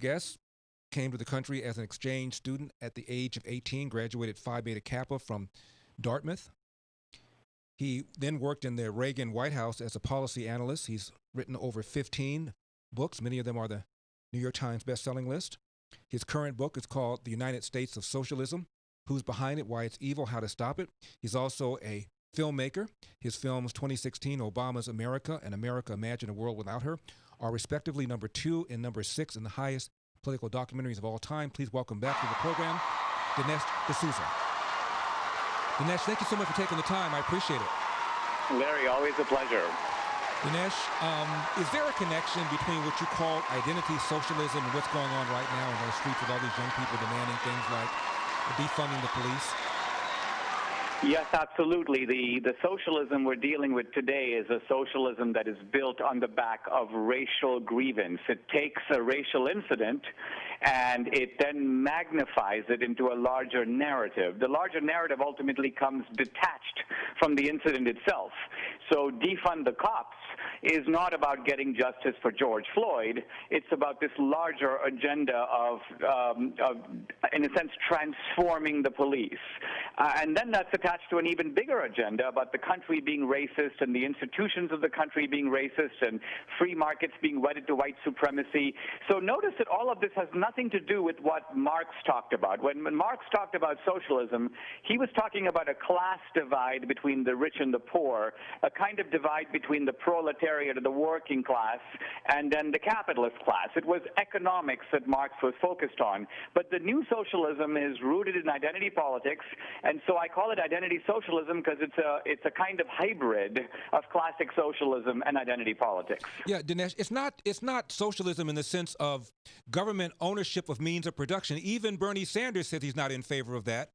guest came to the country as an exchange student at the age of 18, graduated Phi Beta Kappa from Dartmouth. He then worked in the Reagan White House as a policy analyst. He's written over 15 books. Many of them are the New York Times bestselling list. His current book is called The United States of Socialism: Who's Behind It, Why It's Evil, How to Stop It. He's also a filmmaker. His films 2016, Obama's America and America Imagine a World Without Her are respectively number 2 and number 6 in the highest political documentaries of all time. Please welcome back to the program, Dinesh D'Souza. Dinesh, thank you so much for taking the time. I appreciate it. Larry, always a pleasure. Dinesh, is there a connection between what you call identity socialism and what's going on right now in our streets with all these young people demanding things like defunding the police? Yes, absolutely. The socialism we're dealing with today is a socialism that is built on the back of racial grievance. It takes a racial incident and it then magnifies it into a larger narrative. The larger narrative ultimately comes detached from the incident itself. So defund the cops is not about getting justice for George Floyd. It's about this larger agenda of in a sense, transforming the police. And then that's attached to an even bigger agenda about the country being racist and the institutions of the country being racist and free markets being wedded to white supremacy. So notice that all of this has nothing to do with what Marx talked about. When Marx talked about socialism, he was talking about a class divide between the rich and the poor, a kind of divide between the proletariat or the working class and then the capitalist class. It was economics that Marx was focused on. But the new socialism is rooted in identity politics, and so I call it identity socialism because it's a kind of hybrid of classic socialism and identity politics. Yeah, Dinesh, it's not socialism in the sense of government ownership of means of production. Even Bernie Sanders said he's not in favor of that.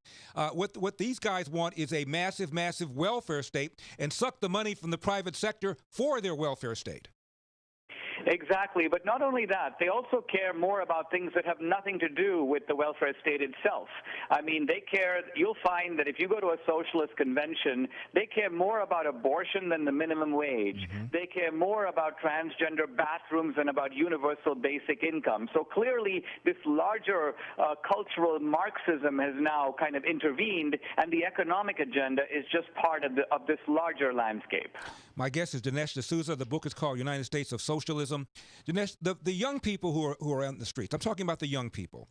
What these guys want is a massive welfare state and suck the money from the private sector for their welfare state. Exactly, but not only that, they also care more about things that have nothing to do with the welfare state itself. I mean, they care, you'll find that if you go to a socialist convention, they care more about abortion than the minimum wage. Mm-hmm. They care more about transgender bathrooms than about universal basic income. So clearly, this larger cultural Marxism has now kind of intervened, and the economic agenda is just part of this larger landscape. My guest is Dinesh D'Souza. The book is called United States of Socialism. Dinesh, the young people who are out in the streets, I'm talking about the young people.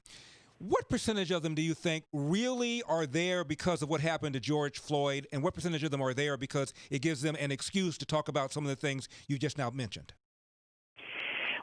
What percentage of them do you think really are there because of what happened to George Floyd, and what percentage of them are there because it gives them an excuse to talk about some of the things you just now mentioned?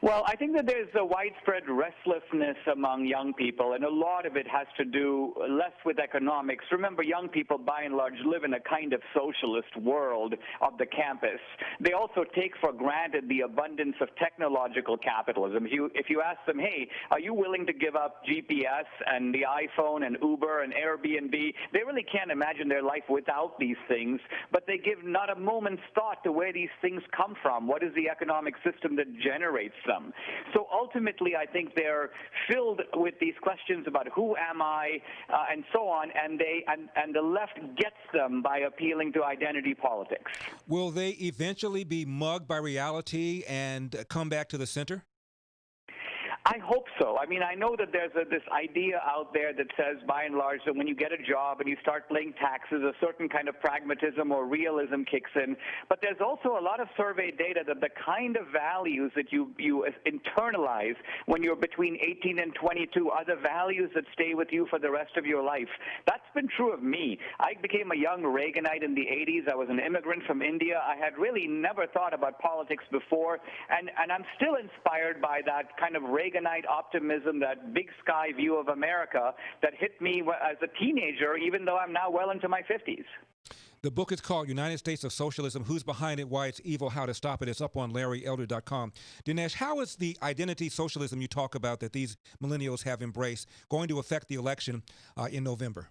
Well, I think that there's a widespread restlessness among young people, and a lot of it has to do less with economics. Remember, young people, by and large, live in a kind of socialist world of the campus. They also take for granted the abundance of technological capitalism. If you ask them, hey, are you willing to give up GPS and the iPhone and Uber and Airbnb, they really can't imagine their life without these things, but they give not a moment's thought to where these things come from. What is the economic system that generates them? So ultimately, I think they're filled with these questions about who am I and so on, and the left gets them by appealing to identity politics. Will they eventually be mugged by reality and come back to the center? I hope so. I mean, I know that there's this idea out there that says, by and large, that when you get a job and you start paying taxes, a certain kind of pragmatism or realism kicks in. But there's also a lot of survey data that the kind of values that you internalize when you're between 18 and 22 are the values that stay with you for the rest of your life. That's been true of me. I became a young Reaganite in the 80s. I was an immigrant from India. I had really never thought about politics before, and I'm still inspired by that kind of Reaganite optimism, that big sky view of America that hit me as a teenager, even though I'm now well into my 50s. The book is called United States of Socialism: Who's Behind It, Why It's Evil, How to Stop It. It's up on LarryElder.com. Dinesh, how is the identity socialism you talk about that these millennials have embraced going to affect the election in November?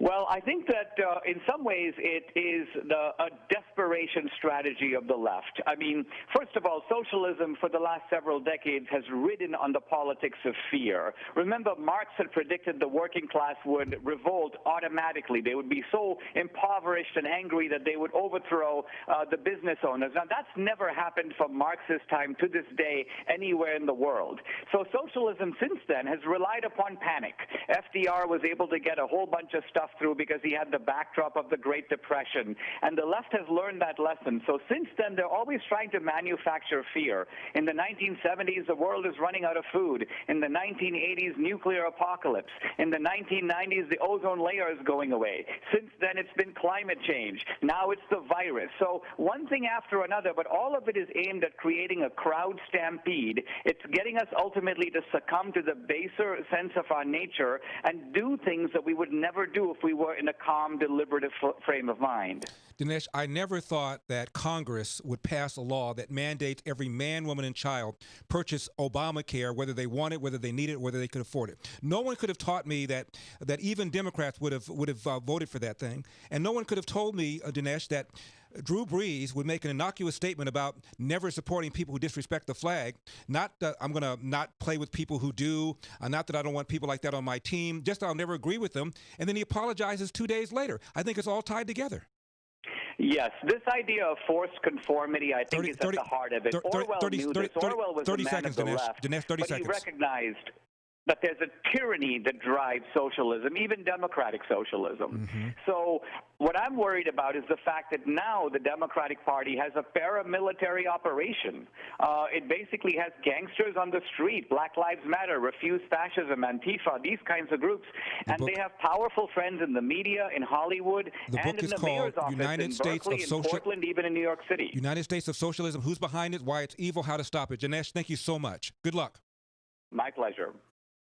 Well, I think that in some ways it is a desperation strategy of the left. I mean, first of all, socialism for the last several decades has ridden on the politics of fear. Remember, Marx had predicted the working class would revolt automatically. They would be so impoverished and angry that they would overthrow the business owners. Now, that's never happened from Marx's time to this day anywhere in the world. So socialism since then has relied upon panic. FDR was able to get a whole bunch of stuff through because he had the backdrop of the Great Depression. And the left has learned that lesson. So since then, they're always trying to manufacture fear. In the 1970s, the world is running out of food. In the 1980s, nuclear apocalypse. In the 1990s, the ozone layer is going away. Since then, it's been climate change. Now it's the virus. So one thing after another, but all of it is aimed at creating a crowd stampede. It's getting us ultimately to succumb to the baser sense of our nature and do things that we would never do if we were in a calm, deliberative frame of mind. Dinesh, I never thought that Congress would pass a law that mandates every man, woman, and child purchase Obamacare, whether they want it, whether they need it, whether they could afford it. No one could have taught me that even Democrats would have voted for that thing, and no one could have told me, Dinesh, that Drew Brees would make an innocuous statement about never supporting people who disrespect the flag. Not that I'm going to not play with people who do, not that I don't want people like that on my team, just that I'll never agree with them. And then he apologizes 2 days later. I think it's all tied together. Yes, this idea of forced conformity, I think, is at the heart of it. Orwell knew this. Orwell was a man of the left, but he recognized that there's a tyranny that drives socialism, even democratic socialism. Mm-hmm. So what I'm worried about is the fact that now the Democratic Party has a paramilitary operation. It basically has gangsters on the street, Black Lives Matter, Refuse Fascism, Antifa, these kinds of groups. And they have powerful friends in the media, in Hollywood, and in the mayor's office in Berkeley, in Portland, even in New York City. United States of Socialism, who's behind it, why it's evil, how to stop it. Dinesh, thank you so much. Good luck. My pleasure.